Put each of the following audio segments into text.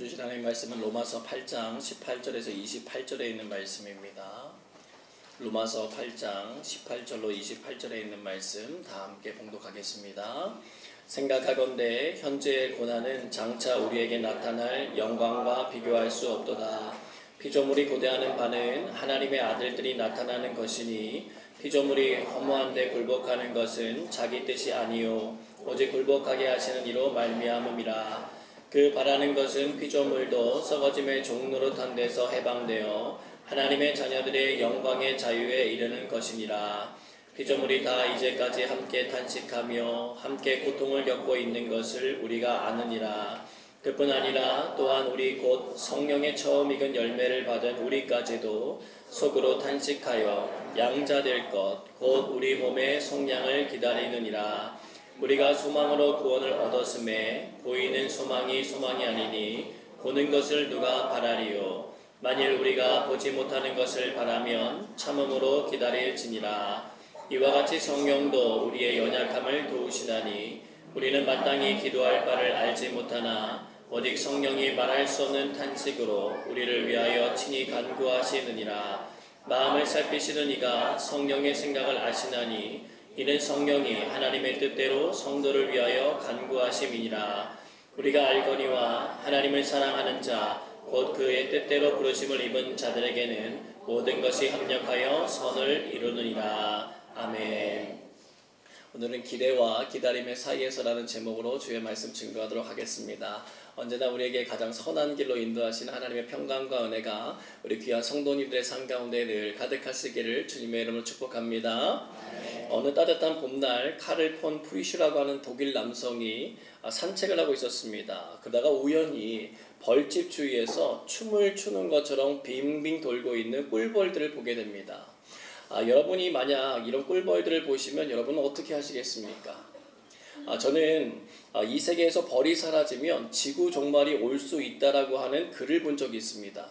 주신 하나님의 말씀은 로마서 8장 18절에서 28절에 있는 말씀입니다. 로마서 8장 18절로 28절에 있는 말씀 다 함께 봉독하겠습니다. 생각하건대 현재의 고난은 장차 우리에게 나타날 영광과 비교할 수 없도다. 피조물이 고대하는 바는 하나님의 아들들이 나타나는 것이니 피조물이 허무한데 굴복하는 것은 자기 뜻이 아니요 오직 굴복하게 하시는 이로 말미암음이라. 그 바라는 것은 피조물도 썩어짐의 종노릇한 데서 해방되어 하나님의 자녀들의 영광의 자유에 이르는 것이니라. 피조물이 다 이제까지 함께 탄식하며 함께 고통을 겪고 있는 것을 우리가 아느니라. 그뿐 아니라 또한 우리 곧 성령의 처음 익은 열매를 받은 우리까지도 속으로 탄식하여 양자될 것 곧 우리 몸의 속량을 기다리느니라. 우리가 소망으로 구원을 얻었음에 보이는 소망이 소망이 아니니 보는 것을 누가 바라리요. 만일 우리가 보지 못하는 것을 바라면 참음으로 기다릴지니라. 이와 같이 성령도 우리의 연약함을 도우시나니 우리는 마땅히 기도할 바를 알지 못하나 오직 성령이 말할 수 없는 탄식으로 우리를 위하여 친히 간구하시느니라. 마음을 살피시는 이가 성령의 생각을 아시나니 이는 성령이 하나님의 뜻대로 성도를 위하여 간구하심이니라. 우리가 알거니와 하나님을 사랑하는 자 곧 그의 뜻대로 부르심을 입은 자들에게는 모든 것이 합력하여 선을 이루느니라. 아멘. 오늘은 기대와 기다림의 사이에서라는 제목으로 주의 말씀 증거하도록 하겠습니다. 언제나 우리에게 가장 선한 길로 인도하시는 하나님의 평강과 은혜가 우리 귀한 성도님들의 삶 가운데 늘 가득하시기를 주님의 이름으로 축복합니다. 어느 따뜻한 봄날 카를 폰 프리슈라고 하는 독일 남성이 산책을 하고 있었습니다. 그러다가 우연히 벌집 주위에서 춤을 추는 것처럼 빙빙 돌고 있는 꿀벌들을 보게 됩니다. 여러분이 만약 이런 꿀벌들을 보시면 여러분은 어떻게 하시겠습니까? 저는 이 세계에서 벌이 사라지면 지구 종말이 올 수 있다라고 하는 글을 본 적이 있습니다.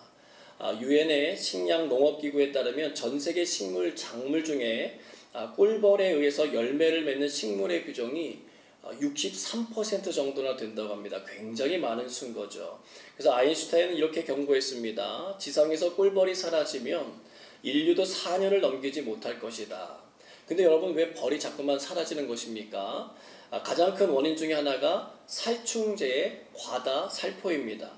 유엔의 식량 농업기구에 따르면 전 세계 식물 작물 중에 꿀벌에 의해서 열매를 맺는 식물의 비중이 63% 정도나 된다고 합니다. 굉장히 많은 수인 거죠. 그래서 아인슈타인은 이렇게 경고했습니다. 지상에서 꿀벌이 사라지면 인류도 4년을 넘기지 못할 것이다. 근데 여러분, 왜 벌이 자꾸만 사라지는 것입니까? 가장 큰 원인 중에 하나가 살충제의 과다 살포입니다.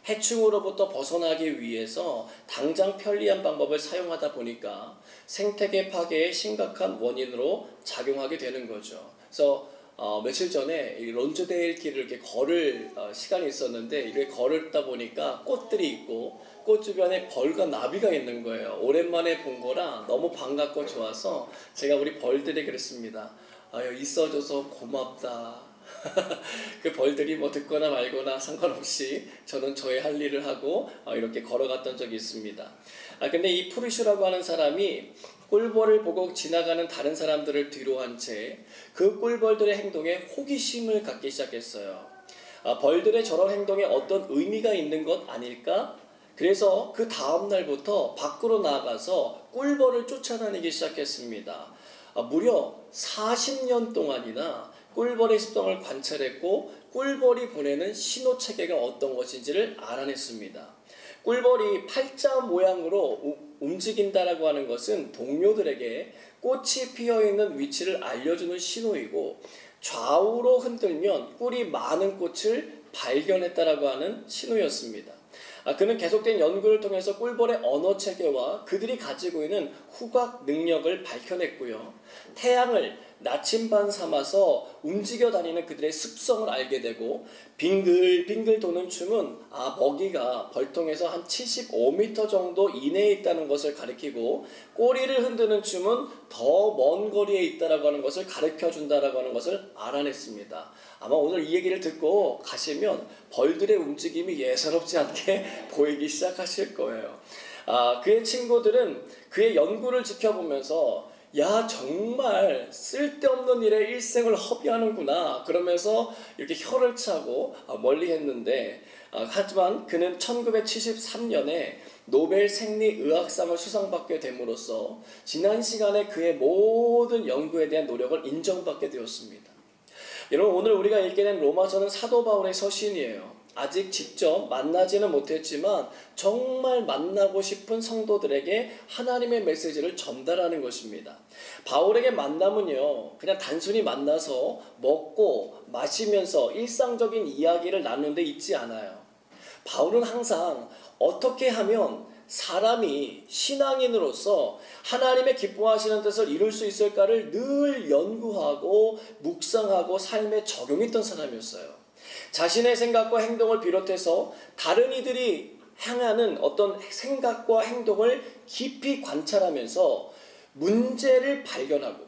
해충으로부터 벗어나기 위해서 당장 편리한 방법을 사용하다 보니까 생태계 파괴의 심각한 원인으로 작용하게 되는 거죠. 그래서 며칠 전에 이 론즈데일 길을 이렇게 걸을 시간이 있었는데 이렇게 걸었다 보니까 꽃들이 있고 꽃 주변에 벌과 나비가 있는 거예요. 오랜만에 본 거라 너무 반갑고 좋아서 제가 우리 벌들에게 그랬습니다. 있어줘서 고맙다. 그 벌들이 뭐 듣거나 말거나 상관없이 저는 저의 할 일을 하고 이렇게 걸어갔던 적이 있습니다. 근데 이 프루슈라고 하는 사람이 꿀벌을 보고 지나가는 다른 사람들을 뒤로 한 채 그 꿀벌들의 행동에 호기심을 갖기 시작했어요. 벌들의 저런 행동에 어떤 의미가 있는 것 아닐까? 그래서 그 다음 날부터 밖으로 나가서 꿀벌을 쫓아다니기 시작했습니다. 무려 40년 동안이나 꿀벌의 습성을 관찰했고 꿀벌이 보내는 신호 체계가 어떤 것인지를 알아냈습니다. 꿀벌이 팔자 모양으로 움직인다라고 하는 것은 동료들에게 꽃이 피어있는 위치를 알려주는 신호이고, 좌우로 흔들면 꿀이 많은 꽃을 발견했다라고 하는 신호였습니다. 그는 계속된 연구를 통해서 꿀벌의 언어 체계와 그들이 가지고 있는 후각 능력을 밝혀냈고요. 태양을 나침반 삼아서 움직여 다니는 그들의 습성을 알게 되고, 빙글빙글 도는 춤은 먹이가 벌통에서 한 75m 정도 이내에 있다는 것을 가리키고, 꼬리를 흔드는 춤은 더 먼 거리에 있다라고 하는 것을 가르쳐 준다라고 하는 것을 알아냈습니다. 아마 오늘 이 얘기를 듣고 가시면 벌들의 움직임이 예사롭지 않게 보이기 시작하실 거예요. 그의 친구들은 그의 연구를 지켜보면서 야, 정말 쓸데없는 일에 일생을 허비하는구나 그러면서 이렇게 혀를 차고 멀리 했는데, 하지만 그는 1973년에 노벨 생리의학상을 수상받게 됨으로써 지난 시간에 그의 모든 연구에 대한 노력을 인정받게 되었습니다. 여러분, 오늘 우리가 읽게 된 로마서는 사도 바울의 서신이에요. 아직 직접 만나지는 못했지만 정말 만나고 싶은 성도들에게 하나님의 메시지를 전달하는 것입니다. 바울에게 만남은요, 그냥 단순히 만나서 먹고 마시면서 일상적인 이야기를 나누는 데 있지 않아요. 바울은 항상 어떻게 하면 사람이 신앙인으로서 하나님의 기뻐하시는 뜻을 이룰 수 있을까를 늘 연구하고 묵상하고 삶에 적용했던 사람이었어요. 자신의 생각과 행동을 비롯해서 다른 이들이 향하는 어떤 생각과 행동을 깊이 관찰하면서 문제를 발견하고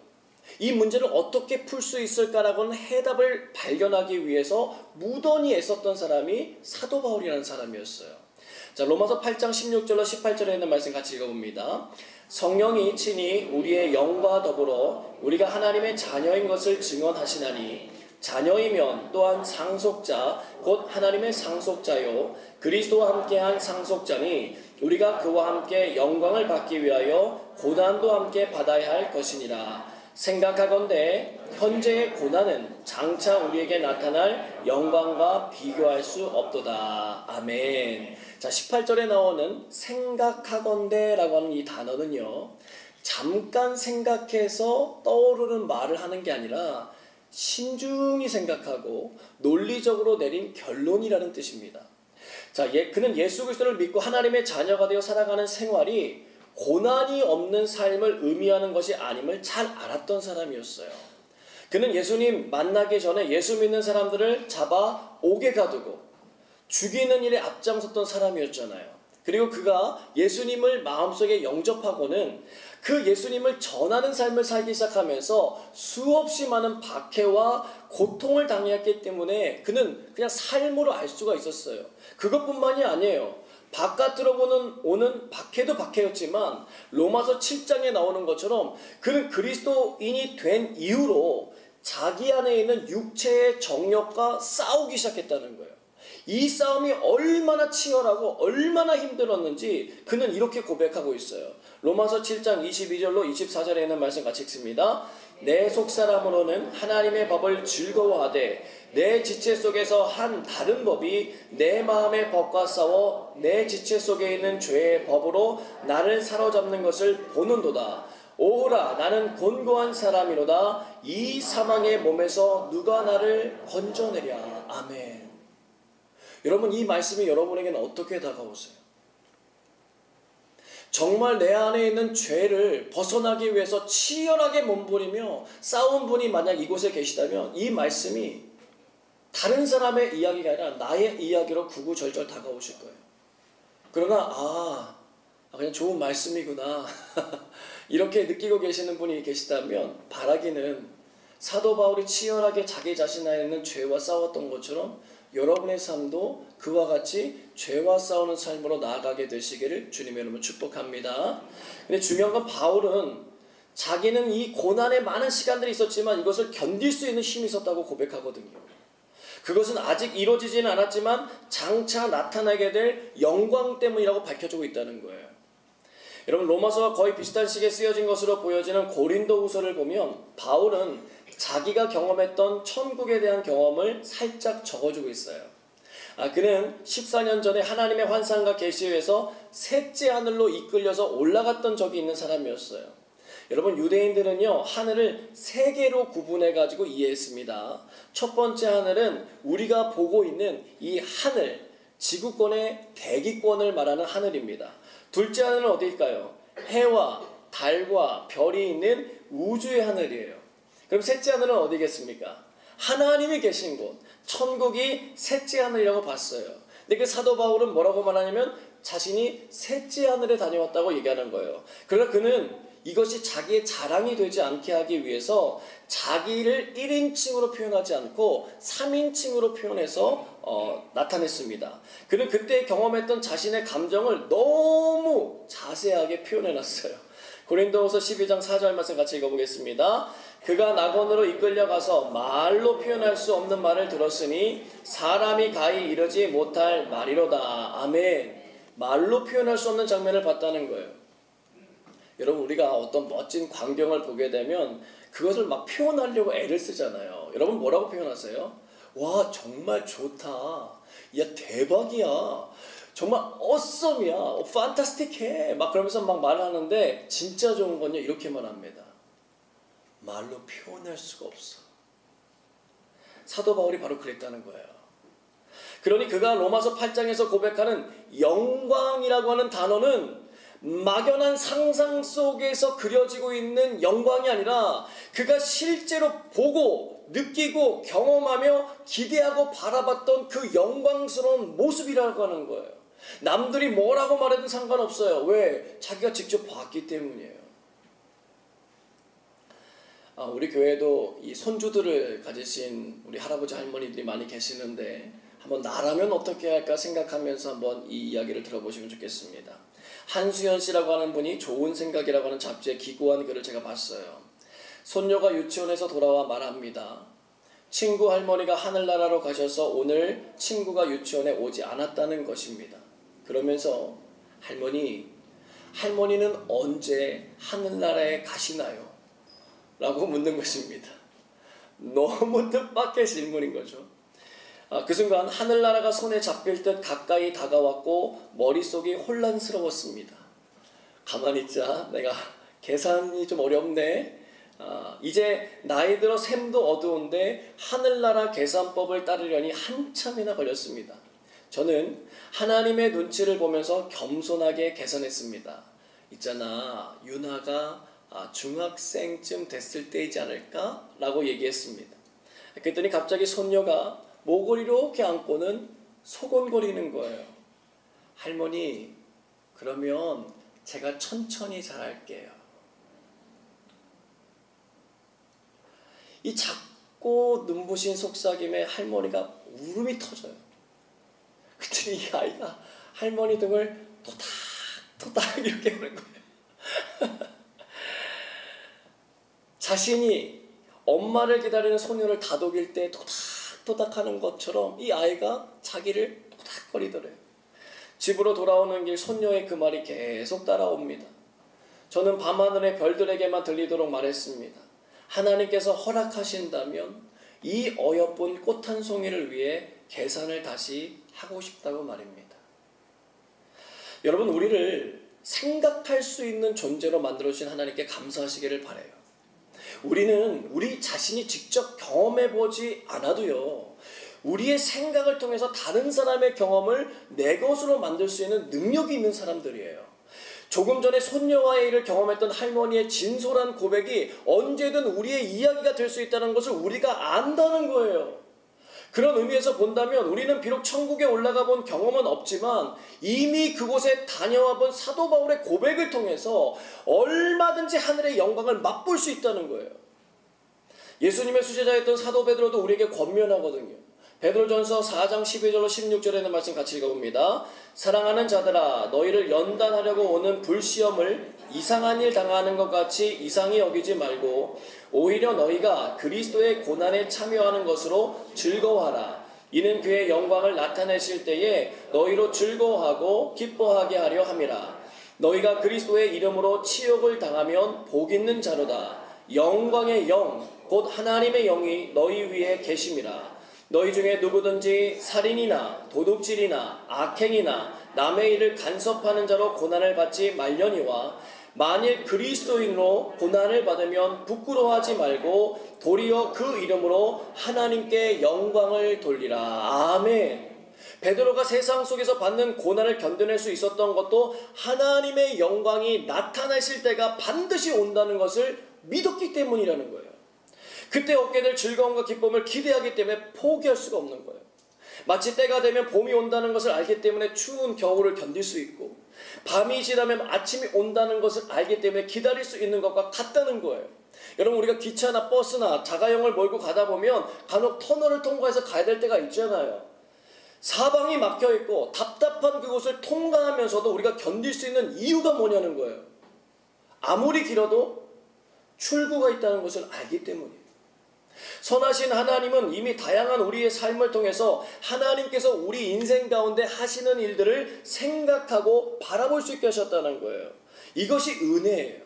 이 문제를 어떻게 풀 수 있을까라고는 해답을 발견하기 위해서 무던히 애썼던 사람이 사도 바울이라는 사람이었어요. 자, 로마서 8장 16절로 18절에 있는 말씀 같이 읽어봅니다. 성령이 친히 우리의 영과 더불어 우리가 하나님의 자녀인 것을 증언하시나니 자녀이면 또한 상속자 곧 하나님의 상속자요 그리스도와 함께한 상속자니 우리가 그와 함께 영광을 받기 위하여 고난도 함께 받아야 할 것이니라. 생각하건대 현재의 고난은 장차 우리에게 나타날 영광과 비교할 수 없도다. 아멘. 자, 18절에 나오는 생각하건대라고 하는 이 단어는요, 잠깐 생각해서 떠오르는 말을 하는 게 아니라 신중히 생각하고 논리적으로 내린 결론이라는 뜻입니다. 자, 그는 예수 그리스도를 믿고 하나님의 자녀가 되어 살아가는 생활이 고난이 없는 삶을 의미하는 것이 아님을 잘 알았던 사람이었어요. 그는 예수님 만나기 전에 예수 믿는 사람들을 잡아 옥에 가두고 죽이는 일에 앞장섰던 사람이었잖아요. 그리고 그가 예수님을 마음속에 영접하고는 그 예수님을 전하는 삶을 살기 시작하면서 수없이 많은 박해와 고통을 당했기 때문에 그는 그냥 삶으로 알 수가 있었어요. 그것뿐만이 아니에요. 바깥으로 오는 박해도 박해였지만 로마서 7장에 나오는 것처럼 그는 그리스도인이 된 이후로 자기 안에 있는 육체의 정욕과 싸우기 시작했다는 거예요. 이 싸움이 얼마나 치열하고 얼마나 힘들었는지 그는 이렇게 고백하고 있어요. 로마서 7장 22절로 24절에 있는 말씀 같이 읽습니다. 내 속사람으로는 하나님의 법을 즐거워하되 내 지체 속에서 한 다른 법이 내 마음의 법과 싸워 내 지체 속에 있는 죄의 법으로 나를 사로잡는 것을 보는도다. 오호라 나는 곤고한 사람이로다. 이 사망의 몸에서 누가 나를 건져내랴. 아멘. 여러분, 이 말씀이 여러분에게는 어떻게 다가오세요? 정말 내 안에 있는 죄를 벗어나기 위해서 치열하게 몸부리며 싸운 분이 만약 이곳에 계시다면 이 말씀이 다른 사람의 이야기가 아니라 나의 이야기로 구구절절 다가오실 거예요. 그러나 그냥 좋은 말씀이구나 이렇게 느끼고 계시는 분이 계시다면 바라기는 사도 바울이 치열하게 자기 자신 안에 있는 죄와 싸웠던 것처럼 여러분의 삶도 그와 같이 죄와 싸우는 삶으로 나아가게 되시기를 주님의 이름으로 축복합니다. 근데 중요한 건 바울은 자기는 이 고난에 많은 시간들이 있었지만 이것을 견딜 수 있는 힘이 있었다고 고백하거든요. 그것은 아직 이루어지지는 않았지만 장차 나타나게 될 영광 때문이라고 밝혀주고 있다는 거예요. 여러분, 로마서와 거의 비슷한 시기에 쓰여진 것으로 보여지는 고린도후서를 보면 바울은 자기가 경험했던 천국에 대한 경험을 살짝 적어주고 있어요. 그는 14년 전에 하나님의 환상과 계시에서 셋째 하늘로 이끌려서 올라갔던 적이 있는 사람이었어요. 여러분, 유대인들은요 하늘을 세 개로 구분해 가지고 이해했습니다. 첫 번째 하늘은 우리가 보고 있는 이 하늘, 지구권의 대기권을 말하는 하늘입니다. 둘째 하늘은 어디일까요? 해와 달과 별이 있는 우주의 하늘이에요. 그럼 셋째 하늘은 어디겠습니까? 하나님이 계신 곳, 천국이 셋째 하늘이라고 봤어요. 근데 그 사도 바울은 뭐라고 말하냐면 자신이 셋째 하늘에 다녀왔다고 얘기하는 거예요. 그러나 그는 이것이 자기의 자랑이 되지 않게 하기 위해서 자기를 1인칭으로 표현하지 않고 3인칭으로 표현해서 나타냈습니다. 그는 그때 경험했던 자신의 감정을 너무 자세하게 표현해놨어요. 고린도후서 12장 4절 말씀 같이 읽어보겠습니다. 그가 낙원으로 이끌려가서 말로 표현할 수 없는 말을 들었으니 사람이 가히 이르지 못할 말이로다. 아멘. 말로 표현할 수 없는 장면을 봤다는 거예요. 여러분, 우리가 어떤 멋진 광경을 보게 되면 그것을 막 표현하려고 애를 쓰잖아요. 여러분, 뭐라고 표현하세요? 와 정말 좋다, 야 대박이야, 정말 어썸이야, 판타스틱해 막 그러면서 막 말하는데 진짜 좋은 건요 이렇게 말합니다. 말로 표현할 수가 없어. 사도 바울이 바로 그랬다는 거예요. 그러니 그가 로마서 8장에서 고백하는 영광이라고 하는 단어는 막연한 상상 속에서 그려지고 있는 영광이 아니라 그가 실제로 보고 느끼고 경험하며 기대하고 바라봤던 그 영광스러운 모습이라고 하는 거예요. 남들이 뭐라고 말해도 상관없어요. 왜? 자기가 직접 봤기 때문이에요. 우리 교회도 이 손주들을 가지신 우리 할아버지 할머니들이 많이 계시는데 한번 나라면 어떻게 할까 생각하면서 한번 이 이야기를 들어보시면 좋겠습니다. 한수연 씨라고 하는 분이 좋은 생각이라고 하는 잡지에 기고한 글을 제가 봤어요. 손녀가 유치원에서 돌아와 말합니다. 친구 할머니가 하늘나라로 가셔서 오늘 친구가 유치원에 오지 않았다는 것입니다. 그러면서 할머니는 언제 하늘나라에 가시나요? 라고 묻는 것입니다. 너무 뜻밖의 질문인 거죠. 그 순간 하늘나라가 손에 잡힐 듯 가까이 다가왔고 머릿속이 혼란스러웠습니다. 가만히 있자, 내가 계산이 좀 어렵네. 이제 나이 들어 셈도 어두운데 하늘나라 계산법을 따르려니 한참이나 걸렸습니다. 저는 하나님의 눈치를 보면서 겸손하게 계산했습니다. 있잖아, 유나가 중학생쯤 됐을 때이지 않을까? 라고 얘기했습니다. 그랬더니 갑자기 손녀가 목을 이렇게 안고는 소곤거리는 거예요. 할머니, 그러면 제가 천천히 잘할게요. 이 작고 눈부신 속삭임에 할머니가 울음이 터져요. 그랬더니 이 아이가 할머니 등을 토닥토닥 이렇게 하는 거예요. 자신이 엄마를 기다리는 소녀를 다독일 때 토닥토닥 하는 것처럼 이 아이가 자기를 토닥거리더래요. 집으로 돌아오는 길 손녀의 그 말이 계속 따라옵니다. 저는 밤하늘의 별들에게만 들리도록 말했습니다. 하나님께서 허락하신다면 이 어여쁜 꽃 한 송이를 위해 계산을 다시 하고 싶다고 말입니다. 여러분, 우리를 생각할 수 있는 존재로 만들어주신 하나님께 감사하시기를 바라요. 우리는 우리 자신이 직접 경험해보지 않아도요, 우리의 생각을 통해서 다른 사람의 경험을 내 것으로 만들 수 있는 능력이 있는 사람들이에요. 조금 전에 손녀와의 일을 경험했던 할머니의 진솔한 고백이 언제든 우리의 이야기가 될 수 있다는 것을 우리가 안다는 거예요. 그런 의미에서 본다면 우리는 비록 천국에 올라가 본 경험은 없지만 이미 그곳에 다녀와 본 사도 바울의 고백을 통해서 얼마든지 하늘의 영광을 맛볼 수 있다는 거예요. 예수님의 수제자였던 사도 베드로도 우리에게 권면하거든요. 베드로전서 4장 12절로 16절에 있는 말씀 같이 읽어봅니다. 사랑하는 자들아, 너희를 연단하려고 오는 불시험을 이상한 일 당하는 것 같이 이상히 여기지 말고 오히려 너희가 그리스도의 고난에 참여하는 것으로 즐거워하라. 이는 그의 영광을 나타내실 때에 너희로 즐거워하고 기뻐하게 하려 함이라. 너희가 그리스도의 이름으로 치욕을 당하면 복 있는 자로다. 영광의 영, 곧 하나님의 영이 너희 위에 계심이라. 너희 중에 누구든지 살인이나 도둑질이나 악행이나 남의 일을 간섭하는 자로 고난을 받지 말려니와 만일 그리스도인으로 고난을 받으면 부끄러워하지 말고 도리어 그 이름으로 하나님께 영광을 돌리라. 아멘. 베드로가 세상 속에서 받는 고난을 견뎌낼 수 있었던 것도 하나님의 영광이 나타나실 때가 반드시 온다는 것을 믿었기 때문이라는 거예요. 그때 얻게 될 즐거움과 기쁨을 기대하기 때문에 포기할 수가 없는 거예요. 마치 때가 되면 봄이 온다는 것을 알기 때문에 추운 겨울을 견딜 수 있고 밤이 지나면 아침이 온다는 것을 알기 때문에 기다릴 수 있는 것과 같다는 거예요. 여러분, 우리가 기차나 버스나 자가용을 몰고 가다 보면 간혹 터널을 통과해서 가야 될 때가 있잖아요. 사방이 막혀있고 답답한 그곳을 통과하면서도 우리가 견딜 수 있는 이유가 뭐냐는 거예요. 아무리 길어도 출구가 있다는 것을 알기 때문이에요. 선하신 하나님은 이미 다양한 우리의 삶을 통해서 하나님께서 우리 인생 가운데 하시는 일들을 생각하고 바라볼 수 있게 하셨다는 거예요. 이것이 은혜예요.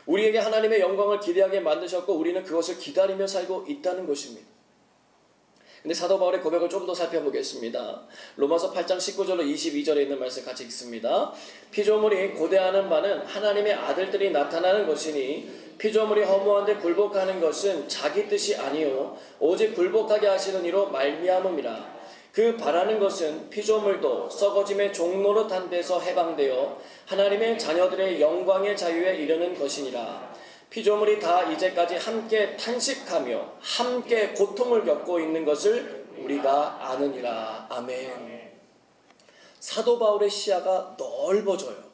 우리에게 하나님의 영광을 기대하게 만드셨고 우리는 그것을 기다리며 살고 있다는 것입니다. 근데 사도 바울의 고백을 좀 더 살펴보겠습니다. 로마서 8장 19절로 22절에 있는 말씀 같이 읽습니다. 피조물이 고대하는 바는 하나님의 아들들이 나타나는 것이니 피조물이 허무한데 굴복하는 것은 자기 뜻이 아니요 오직 굴복하게 하시는 이로 말미암음이라. 그 바라는 것은 피조물도 썩어짐의 종노릇한 데서 해방되어 하나님의 자녀들의 영광의 자유에 이르는 것이니라. 피조물이 다 이제까지 함께 탄식하며 함께 고통을 겪고 있는 것을 우리가 아느니라. 아멘. 사도 바울의 시야가 넓어져요.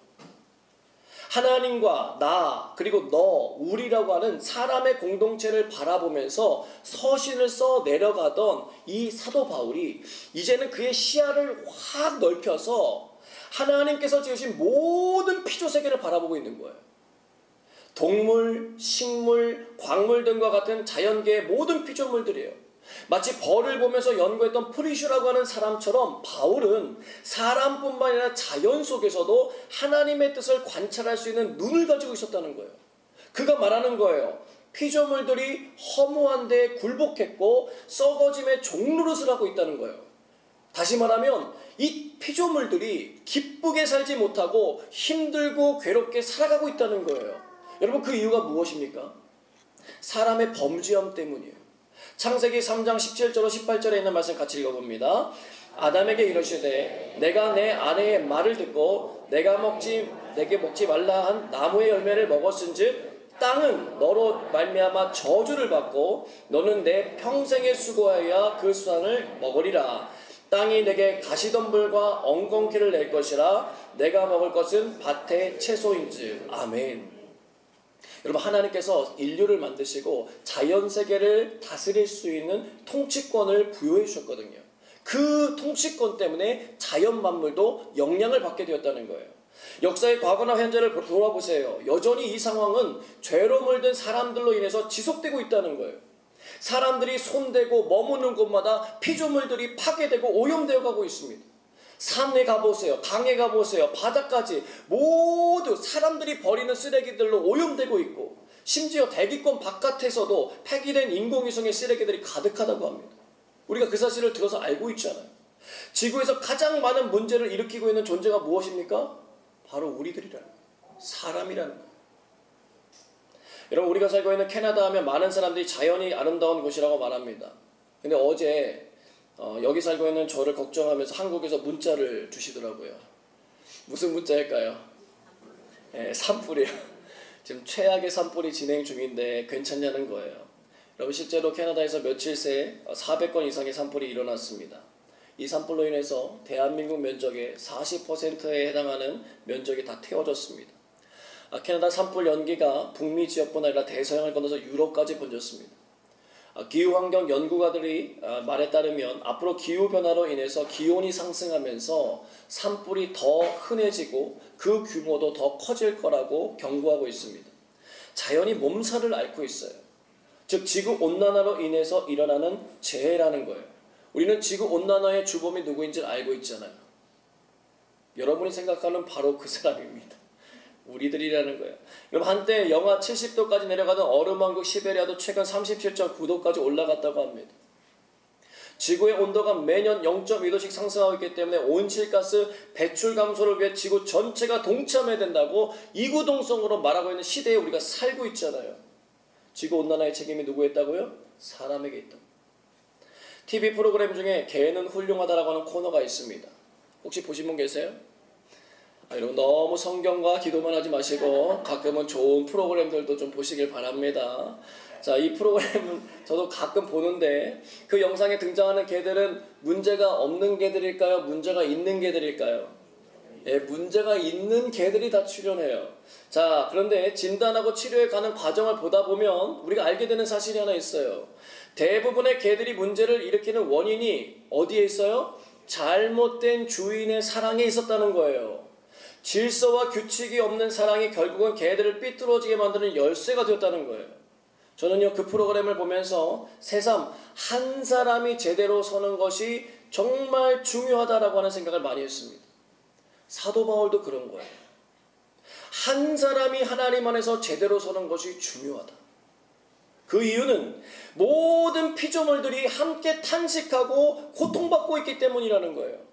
하나님과 나 그리고 너 우리라고 하는 사람의 공동체를 바라보면서 서신을 써 내려가던 이 사도 바울이 이제는 그의 시야를 확 넓혀서 하나님께서 지으신 모든 피조세계를 바라보고 있는 거예요. 동물, 식물, 광물 등과 같은 자연계의 모든 피조물들이에요. 마치 벌을 보면서 연구했던 프리슈라고 하는 사람처럼 바울은 사람뿐만 아니라 자연 속에서도 하나님의 뜻을 관찰할 수 있는 눈을 가지고 있었다는 거예요. 그가 말하는 거예요. 피조물들이 허무한데 굴복했고 썩어짐의 종노릇을 하고 있다는 거예요. 다시 말하면 이 피조물들이 기쁘게 살지 못하고 힘들고 괴롭게 살아가고 있다는 거예요. 여러분 그 이유가 무엇입니까? 사람의 범죄함 때문이에요. 창세기 3장 17절로 18절에 있는 말씀 같이 읽어봅니다. 아담에게 이르시되 내가 내 아내의 말을 듣고 내게 먹지 말라 한 나무의 열매를 먹었은즉 땅은 너로 말미암아 저주를 받고 너는 내 평생에 수고하여 그 수산을 먹으리라. 땅이 내게 가시덤불과 엉겅퀴를 낼 것이라. 내가 먹을 것은 밭의 채소인즉. 아멘. 여러분 하나님께서 인류를 만드시고 자연세계를 다스릴 수 있는 통치권을 부여해 주셨거든요. 그 통치권 때문에 자연 만물도 영향을 받게 되었다는 거예요. 역사의 과거나 현재를 돌아보세요. 여전히 이 상황은 죄로 물든 사람들로 인해서 지속되고 있다는 거예요. 사람들이 손대고 머무는 곳마다 피조물들이 파괴되고 오염되어 가고 있습니다. 산에 가보세요. 강에 가보세요. 바다까지 모두 사람들이 버리는 쓰레기들로 오염되고 있고 심지어 대기권 바깥에서도 폐기된 인공위성의 쓰레기들이 가득하다고 합니다. 우리가 그 사실을 들어서 알고 있잖아요. 지구에서 가장 많은 문제를 일으키고 있는 존재가 무엇입니까? 바로 우리들이라는 거예요. 사람이라는 거예요. 여러분 우리가 살고 있는 캐나다 하면 많은 사람들이 자연이 아름다운 곳이라고 말합니다. 근데 어제 여기 살고 있는 저를 걱정하면서 한국에서 문자를 주시더라고요. 무슨 문자일까요? 산불이요. 지금 최악의 산불이 진행 중인데 괜찮냐는 거예요. 여러분 실제로 캐나다에서 며칠 새 400건 이상의 산불이 일어났습니다. 이 산불로 인해서 대한민국 면적의 40%에 해당하는 면적이 다 태워졌습니다. 캐나다 산불 연기가 북미 지역뿐 아니라 대서양을 건너서 유럽까지 번졌습니다. 기후환경 연구가들이 말에 따르면 앞으로 기후변화로 인해서 기온이 상승하면서 산불이 더 흔해지고 그 규모도 더 커질 거라고 경고하고 있습니다. 자연이 몸살을 앓고 있어요. 즉 지구온난화로 인해서 일어나는 재해라는 거예요. 우리는 지구온난화의 주범이 누구인지 알고 있잖아요. 여러분이 생각하는 바로 그 사람입니다. 우리들이라는 거예요. 그럼 한때 영하 70도까지 내려가던 얼음왕국 시베리아도 최근 37.9도까지 올라갔다고 합니다. 지구의 온도가 매년 0.2도씩 상승하고 있기 때문에 온실가스 배출 감소를 위해 지구 전체가 동참해야 된다고 이구동성으로 말하고 있는 시대에 우리가 살고 있잖아요. 지구온난화의 책임이 누구에 있다고요? 사람에게 있다. TV 프로그램 중에 개는 훌륭하다라고 하는 코너가 있습니다. 혹시 보신 분 계세요? 여러분 너무 성경과 기도만 하지 마시고 가끔은 좋은 프로그램들도 좀 보시길 바랍니다. 자, 이 프로그램은 저도 가끔 보는데 그 영상에 등장하는 개들은 문제가 없는 개들일까요? 문제가 있는 개들일까요? 문제가 있는 개들이 다 출연해요. 자, 그런데 진단하고 치료해 가는 과정을 보다 보면 우리가 알게 되는 사실이 하나 있어요. 대부분의 개들이 문제를 일으키는 원인이 어디에 있어요? 잘못된 주인의 사랑에 있었다는 거예요. 질서와 규칙이 없는 사랑이 결국은 개들을 삐뚤어지게 만드는 열쇠가 되었다는 거예요. 저는요 그 프로그램을 보면서 새삼 한 사람이 제대로 서는 것이 정말 중요하다라고 하는 생각을 많이 했습니다. 사도 바울도 그런 거예요. 한 사람이 하나님 안에서 제대로 서는 것이 중요하다. 그 이유는 모든 피조물들이 함께 탄식하고 고통받고 있기 때문이라는 거예요.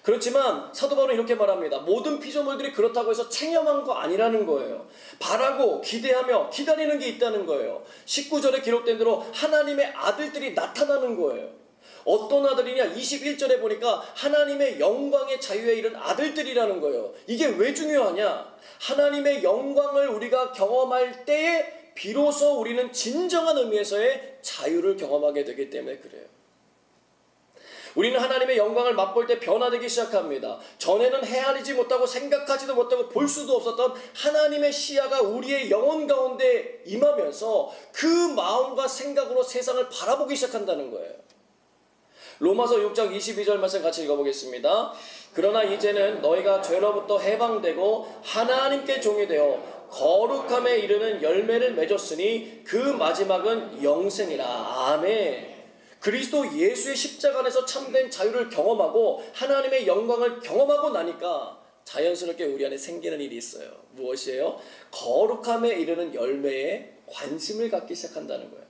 그렇지만 사도 바울은 이렇게 말합니다. 모든 피조물들이 그렇다고 해서 체념한 거 아니라는 거예요. 바라고 기대하며 기다리는 게 있다는 거예요. 19절에 기록된 대로 하나님의 아들들이 나타나는 거예요. 어떤 아들이냐? 21절에 보니까 하나님의 영광의 자유에 이른 아들들이라는 거예요. 이게 왜 중요하냐? 하나님의 영광을 우리가 경험할 때에 비로소 우리는 진정한 의미에서의 자유를 경험하게 되기 때문에 그래요. 우리는 하나님의 영광을 맛볼 때 변화되기 시작합니다. 전에는 헤아리지 못하고 생각하지도 못하고 볼 수도 없었던 하나님의 시야가 우리의 영혼 가운데 임하면서 그 마음과 생각으로 세상을 바라보기 시작한다는 거예요. 로마서 6장 22절 말씀 같이 읽어보겠습니다. 그러나 이제는 너희가 죄로부터 해방되고 하나님께 종이 되어 거룩함에 이르는 열매를 맺었으니 그 마지막은 영생이라. 아멘. 그리스도 예수의 십자가 안에서 참된 자유를 경험하고 하나님의 영광을 경험하고 나니까 자연스럽게 우리 안에 생기는 일이 있어요. 무엇이에요? 거룩함에 이르는 열매에 관심을 갖기 시작한다는 거예요.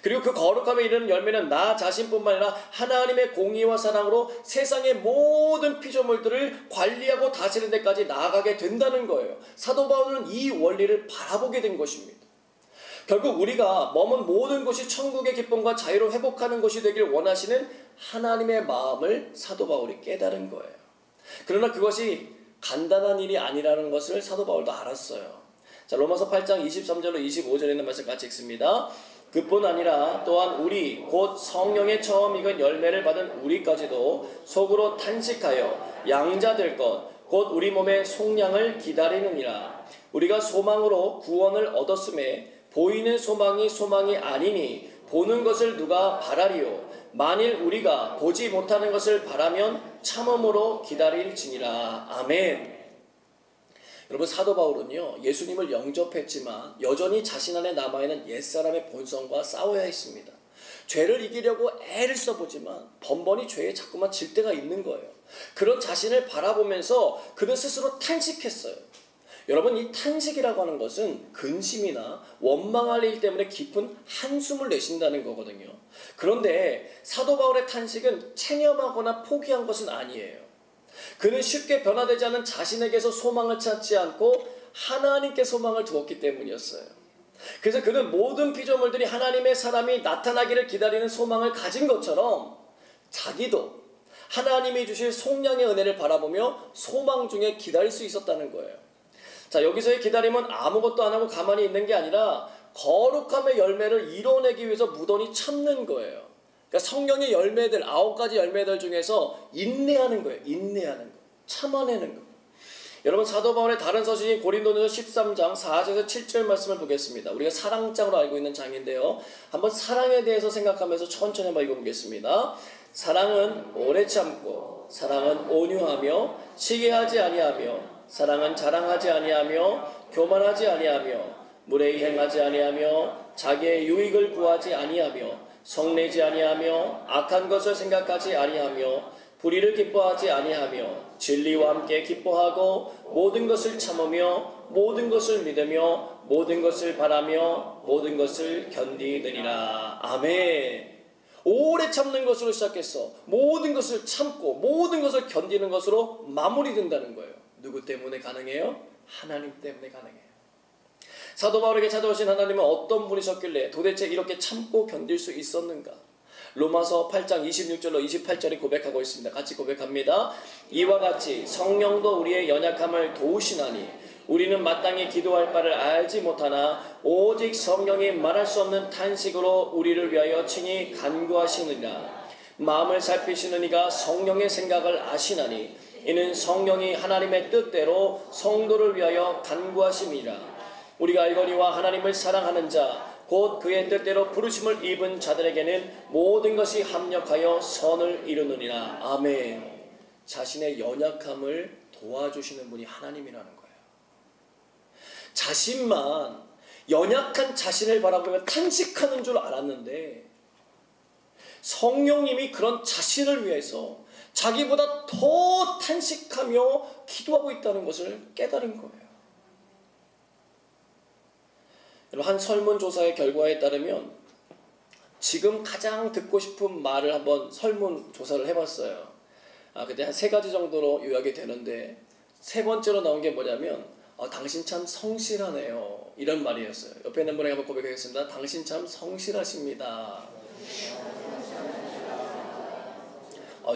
그리고 그 거룩함에 이르는 열매는 나 자신뿐만 아니라 하나님의 공의와 사랑으로 세상의 모든 피조물들을 관리하고 다스리는 데까지 나아가게 된다는 거예요. 사도 바울은 이 원리를 바라보게 된 것입니다. 결국 우리가 머문 모든 곳이 천국의 기쁨과 자유를 회복하는 곳이 되길 원하시는 하나님의 마음을 사도 바울이 깨달은 거예요. 그러나 그것이 간단한 일이 아니라는 것을 사도 바울도 알았어요. 자, 로마서 8장 23절로 25절에 있는 말씀 같이 읽습니다. 그뿐 아니라 또한 우리 곧 성령의 처음 익은 열매를 받은 우리까지도 속으로 탄식하여 양자될 것 곧 우리 몸의 속량을 기다리느니라. 우리가 소망으로 구원을 얻었음에 보이는 소망이 소망이 아니니 보는 것을 누가 바라리요. 만일 우리가 보지 못하는 것을 바라면 참음으로 기다릴지니라. 아멘. 여러분, 사도 바울은요, 예수님을 영접했지만 여전히 자신 안에 남아있는 옛사람의 본성과 싸워야 했습니다. 죄를 이기려고 애를 써보지만 번번이 죄에 자꾸만 질 때가 있는 거예요. 그런 자신을 바라보면서 그는 스스로 탄식했어요. 여러분, 이 탄식이라고 하는 것은 근심이나 원망할 일 때문에 깊은 한숨을 내쉰다는 거거든요. 그런데 사도 바울의 탄식은 체념하거나 포기한 것은 아니에요. 그는 쉽게 변화되지 않은 자신에게서 소망을 찾지 않고 하나님께 소망을 두었기 때문이었어요. 그래서 그는 모든 피조물들이 하나님의 사람이 나타나기를 기다리는 소망을 가진 것처럼 자기도 하나님이 주실 속량의 은혜를 바라보며 소망 중에 기다릴 수 있었다는 거예요. 자, 여기서의 기다림은 아무것도 안 하고 가만히 있는 게 아니라 거룩함의 열매를 이뤄내기 위해서 무던히 참는 거예요. 그러니까 성령의 열매들, 9가지 열매들 중에서 인내하는 거예요. 인내하는 거. 참아내는 거. 여러분, 사도 바울의 다른 서신인 고린도전서 13장 4절에서 7절 말씀을 보겠습니다. 우리가 사랑장으로 알고 있는 장인데요. 한번 사랑에 대해서 생각하면서 천천히 한번 읽어보겠습니다. 사랑은 오래 참고, 사랑은 온유하며, 시기하지 아니하며, 사랑은 자랑하지 아니하며, 교만하지 아니하며, 무례히 행하지 아니하며, 자기의 유익을 구하지 아니하며, 성내지 아니하며, 악한 것을 생각하지 아니하며, 불의를 기뻐하지 아니하며, 진리와 함께 기뻐하고, 모든 것을 참으며, 모든 것을 믿으며, 모든 것을 바라며, 모든 것을 견디느니라. 아멘. 오래 참는 것으로 시작해서 모든 것을 참고 모든 것을 견디는 것으로 마무리된다는 거예요. 누구 때문에 가능해요? 하나님 때문에 가능해요. 사도 바울에게 찾아오신 하나님은 어떤 분이셨길래 도대체 이렇게 참고 견딜 수 있었는가? 로마서 8장 26절로 28절에 고백하고 있습니다. 같이 고백합니다. 이와 같이 성령도 우리의 연약함을 도우시나니 우리는 마땅히 기도할 바를 알지 못하나 오직 성령이 말할 수 없는 탄식으로 우리를 위하여 친히 간구하시느니라. 마음을 살피시는 이가 성령의 생각을 아시나니 이는 성령이 하나님의 뜻대로 성도를 위하여 간구하심이라. 우리가 알거니와 하나님을 사랑하는 자 곧 그의 뜻대로 부르심을 입은 자들에게는 모든 것이 합력하여 선을 이루느니라. 아멘. 자신의 연약함을 도와주시는 분이 하나님이라는 거예요. 자신만 연약한 자신을 바라보며 탄식하는 줄 알았는데 성령님이 그런 자신을 위해서 자기보다 더 탄식하며 기도하고 있다는 것을 깨달은 거예요. 한 설문조사의 결과에 따르면 지금 가장 듣고 싶은 말을 한번 설문조사를 해봤어요. 그때 한 3가지 정도로 요약이 되는데 3번째로 나온 게 뭐냐면 당신 참 성실하네요, 이런 말이었어요. 옆에 있는 분에게 한번 고백하겠습니다. 당신 참 성실하십니다.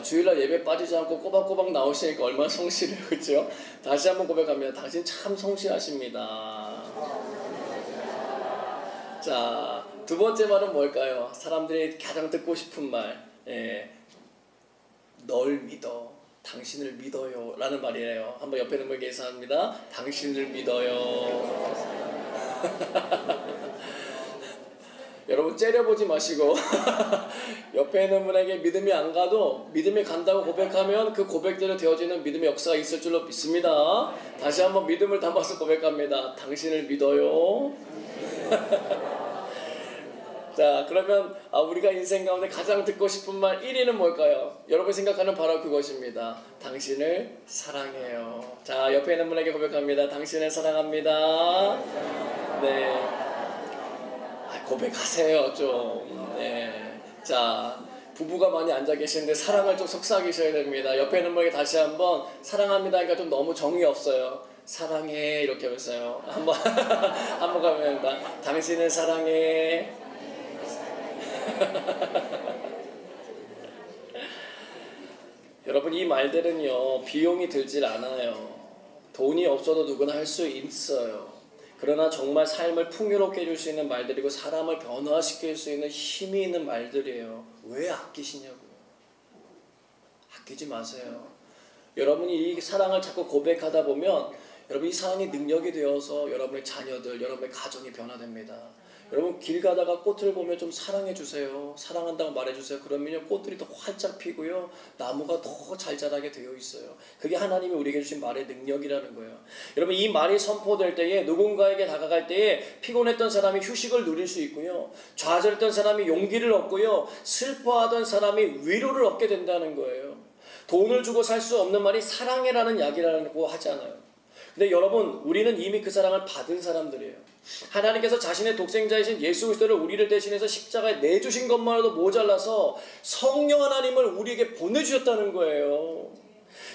주일날 예배 빠지지 않고 꼬박꼬박 나오시니까 얼마나 성실해요, 그렇죠? 다시 한번 고백합니다. 당신 참 성실하십니다. 자, 2번째 말은 뭘까요? 사람들이 가장 듣고 싶은 말, 널 믿어, 당신을 믿어요 라는 말이에요. 한번 옆에 있는 분에게 인사합니다. 당신을 믿어요. 여러분 째려보지 마시고 옆에 있는 분에게 믿음이 안 가도 믿음이 간다고 고백하면 그 고백대로 되어지는 믿음의 역사가 있을 줄로 믿습니다. 다시 한번 믿음을 담아서 고백합니다. 당신을 믿어요. 자, 그러면 우리가 인생 가운데 가장 듣고 싶은 말 1위는 뭘까요? 여러분이 생각하는 바로 그것입니다. 당신을 사랑해요. 자, 옆에 있는 분에게 고백합니다. 당신을 사랑합니다. 네, 고백하세요 좀. 네. 자, 부부가 많이 앉아 계시는데 사랑을 좀 속삭이셔야 됩니다. 옆에 있는 분에게 다시 한번 사랑합니다 하니까 좀 너무 정이 없어요. 사랑해 이렇게 하면서요. 한번 가면 됩니다. 당신을 사랑해. 여러분, 이 말들은요 비용이 들질 않아요. 돈이 없어도 누구나 할 수 있어요. 그러나 정말 삶을 풍요롭게 해줄 수 있는 말들이고 사람을 변화시킬 수 있는 힘이 있는 말들이에요. 왜 아끼시냐고요. 아끼지 마세요. 여러분이 이 사랑을 자꾸 고백하다 보면 여러분 이 사랑이 능력이 되어서 여러분의 자녀들, 여러분의 가정이 변화됩니다. 여러분 길 가다가 꽃을 보면 좀 사랑해 주세요. 사랑한다고 말해주세요. 그러면요 꽃들이 더 활짝 피고요 나무가 더 잘 자라게 되어 있어요. 그게 하나님이 우리에게 주신 말의 능력이라는 거예요. 여러분 이 말이 선포될 때에 누군가에게 다가갈 때에 피곤했던 사람이 휴식을 누릴 수 있고요, 좌절했던 사람이 용기를 얻고요, 슬퍼하던 사람이 위로를 얻게 된다는 거예요. 돈을 주고 살 수 없는 말이 사랑해라는 약이라고 하잖아요. 근데 여러분 우리는 이미 그 사랑을 받은 사람들이에요. 하나님께서 자신의 독생자이신 예수 그리스도를 우리를 대신해서 십자가에 내주신 것만으로도 모자라서 성령 하나님을 우리에게 보내주셨다는 거예요.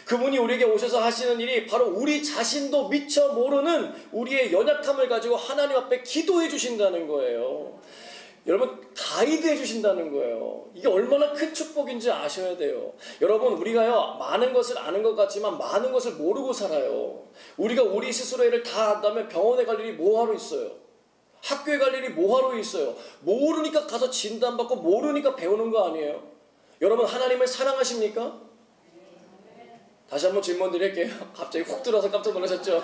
그분이 우리에게 오셔서 하시는 일이 바로 우리 자신도 미처 모르는 우리의 연약함을 가지고 하나님 앞에 기도해 주신다는 거예요. 여러분 가이드 해주신다는 거예요. 이게 얼마나 큰 축복인지 아셔야 돼요. 여러분 우리가요 많은 것을 아는 것 같지만 많은 것을 모르고 살아요. 우리가 우리 스스로의 일을 다 안다면 병원에 갈 일이 뭐하러 있어요? 학교에 갈 일이 뭐하러 있어요? 모르니까 가서 진단받고 모르니까 배우는 거 아니에요? 여러분 하나님을 사랑하십니까? 다시 한번 질문 드릴게요. 갑자기 훅 들어서 깜짝 놀라셨죠?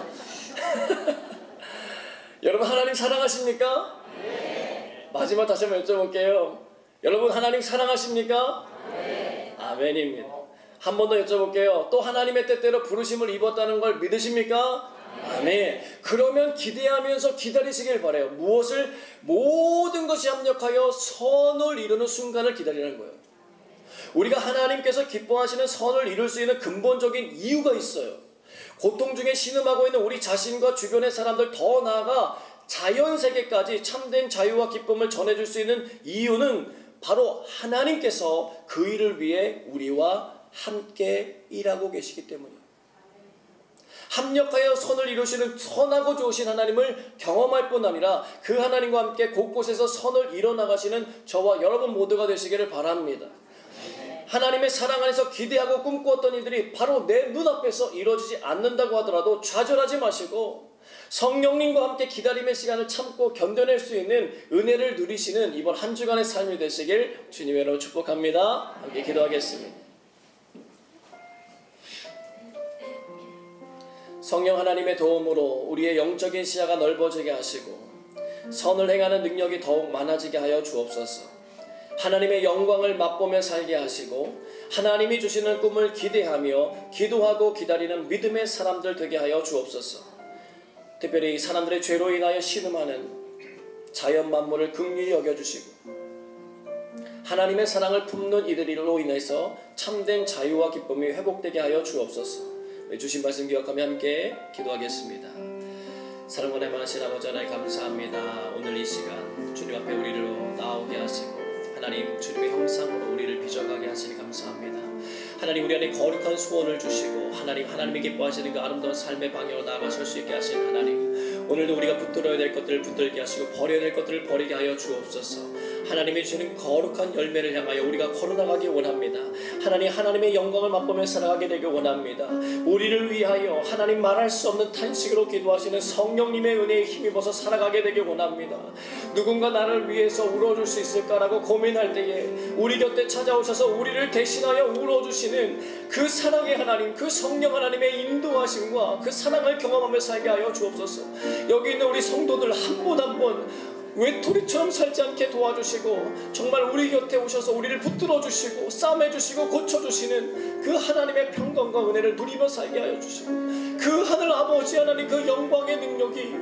여러분 하나님 사랑하십니까? 마지막 다시 한번 여쭤볼게요. 여러분 하나님 사랑하십니까? 네. 아멘입니다. 한 번 더 여쭤볼게요. 또 하나님의 뜻대로 부르심을 입었다는 걸 믿으십니까? 아멘. 그러면 기대하면서 기다리시길 바라요. 무엇을? 모든 것이 합력하여 선을 이루는 순간을 기다리는 거예요. 우리가 하나님께서 기뻐하시는 선을 이룰 수 있는 근본적인 이유가 있어요. 고통 중에 신음하고 있는 우리 자신과 주변의 사람들, 더 나아가 자연세계까지 참된 자유와 기쁨을 전해줄 수 있는 이유는 바로 하나님께서 그 일을 위해 우리와 함께 일하고 계시기 때문이에요. 합력하여 선을 이루시는 선하고 좋으신 하나님을 경험할 뿐 아니라 그 하나님과 함께 곳곳에서 선을 이뤄나가시는 저와 여러분 모두가 되시기를 바랍니다. 하나님의 사랑 안에서 기대하고 꿈꾸었던 일들이 바로 내 눈앞에서 이루어지지 않는다고 하더라도 좌절하지 마시고 성령님과 함께 기다림의 시간을 참고 견뎌낼 수 있는 은혜를 누리시는 이번 한 주간의 삶이 되시길 주님의 이름으로 축복합니다. 함께 기도하겠습니다. 성령 하나님의 도움으로 우리의 영적인 시야가 넓어지게 하시고 선을 행하는 능력이 더욱 많아지게 하여 주옵소서. 하나님의 영광을 맛보며 살게 하시고 하나님이 주시는 꿈을 기대하며 기도하고 기다리는 믿음의 사람들 되게 하여 주옵소서. 특별히 사람들의 죄로 인하여 신음하는 자연 만물을 긍휼히 여겨주시고 하나님의 사랑을 품는 이들로 인해서 참된 자유와 기쁨이 회복되게 하여 주옵소서. 주신 말씀 기억하며 함께 기도하겠습니다. 사랑과 많으신 아버지 하나님 감사합니다. 오늘 이 시간 주님 앞에 우리를 나오게 하시고 하나님 주님의 형상으로 우리를 빚어가게 하시니 감사합니다. 하나님 우리 안에 거룩한 소원을 주시고 하나님이 기뻐하시는 그 아름다운 삶의 방향으로 나아가실 수 있게 하신 하나님, 오늘도 우리가 붙들어야 될 것들을 붙들게 하시고 버려야 될 것들을 버리게 하여 주옵소서. 하나님이 주시는 거룩한 열매를 향하여 우리가 걸어나가기 원합니다. 하나님의 영광을 맛보며 살아가게 되길 원합니다. 우리를 위하여 하나님 말할 수 없는 탄식으로 기도하시는 성령님의 은혜에 힘입어서 살아가게 되길 원합니다. 누군가 나를 위해서 울어줄 수 있을까라고 고민할 때에 우리 곁에 찾아오셔서 우리를 대신하여 울어주시는 그 사랑의 하나님, 그 성령 하나님의 인도하심과 그 사랑을 경험하며 살게 하여 주옵소서. 여기 있는 우리 성도들 한 분 한 분 외톨이처럼 살지 않게 도와주시고 정말 우리 곁에 오셔서 우리를 붙들어주시고 싸매주시고 고쳐주시는 그 하나님의 평강과 은혜를 누리며 살게 하여 주시고 그 하늘 아버지 하나님 그 영광의 능력이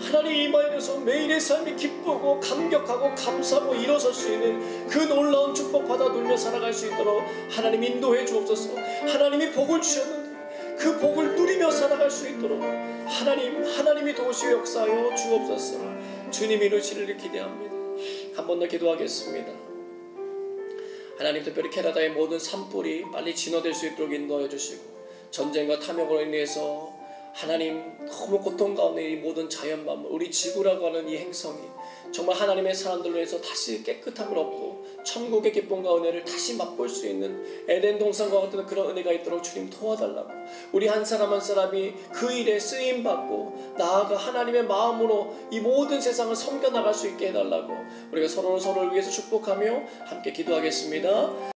하나님 임하여서 매일의 삶이 기쁘고 감격하고 감사하고 일어설 수 있는 그 놀라운 축복 받아 누리며 살아갈 수 있도록 하나님 인도해 주옵소서. 하나님이 복을 주셨는데 그 복을 누리며 살아갈 수 있도록 하나님이 도우시고 역사하여 주옵소서. 주님 이루시기를 기대합니다. 한 번 더 기도하겠습니다. 하나님, 특별히 캐나다의 모든 산불이 빨리 진화될 수 있도록 인도해 주시고 전쟁과 탐욕으로 인해서 하나님 너무 고통 가운데 이 모든 자연만물, 우리 지구라고 하는 이 행성이 정말 하나님의 사람들로 해서 다시 깨끗함을 얻고 천국의 기쁨과 은혜를 다시 맛볼 수 있는 에덴 동산과 같은 그런 은혜가 있도록 주님 도와달라고, 우리 한 사람 한 사람이 그 일에 쓰임받고 나아가 하나님의 마음으로 이 모든 세상을 섬겨나갈 수 있게 해달라고 우리가 서로를 위해서 축복하며 함께 기도하겠습니다.